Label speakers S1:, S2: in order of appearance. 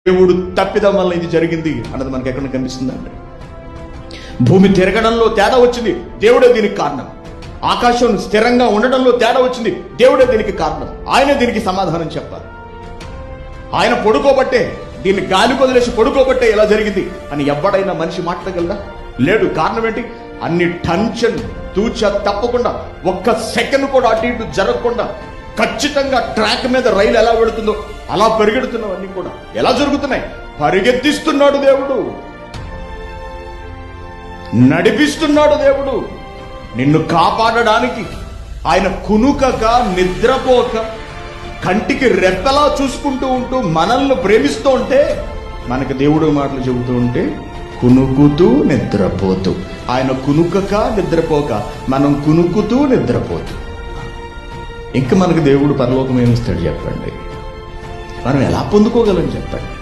S1: దేవుడు తప్పిదం వల్ల ఇది జరిగింది అన్నది మనకి ఎక్కడ కనిపిస్తుందండి. భూమి తిరగడంలో తేడా వచ్చింది, దేవుడే దీనికి కారణం. ఆకాశం స్థిరంగా ఉండడంలో తేడా వచ్చింది, దేవుడే దీనికి కారణం. ఆయనే దీనికి సమాధానం చెప్పాలి. ఆయన పడుకోబట్టే, దీన్ని గాలి వదిలేసి పడుకోబట్టే ఇలా జరిగింది అని ఎవడైనా మనిషి మాట్లాడగలరా? లేడు. కారణం ఏంటి? అన్ని టెన్షన్ తూచా తప్పకుండా, ఒక్క సెకండ్ కూడా అటు ఇటు జరగకుండా ఖచ్చితంగా ట్రాక్ మీద రైలు ఎలా వెళుతుందో అలా పరిగెడుతున్నవన్నీ కూడా ఎలా జరుగుతున్నాయి? పరిగెత్తిస్తున్నాడు దేవుడు, నడిపిస్తున్నాడు దేవుడు నిన్ను కాపాడడానికి. ఆయన కునుకగా నిద్రపోక కంటికి రెప్పలా చూసుకుంటూ ఉంటూ మనల్ని ప్రేమిస్తూ ఉంటే, మనకు దేవుడు మాటలు చెబుతూ ఉంటే కునుకుతూ నిద్రపోతూ, ఆయన కునుకక నిద్రపోక మనం కునుకుతూ నిద్రపోతూ, ఇంక మనకు దేవుడు పరలోకం ఏమిస్తాడు చెప్పండి? మనం ఎలా పొందుకోగలం చెప్పండి?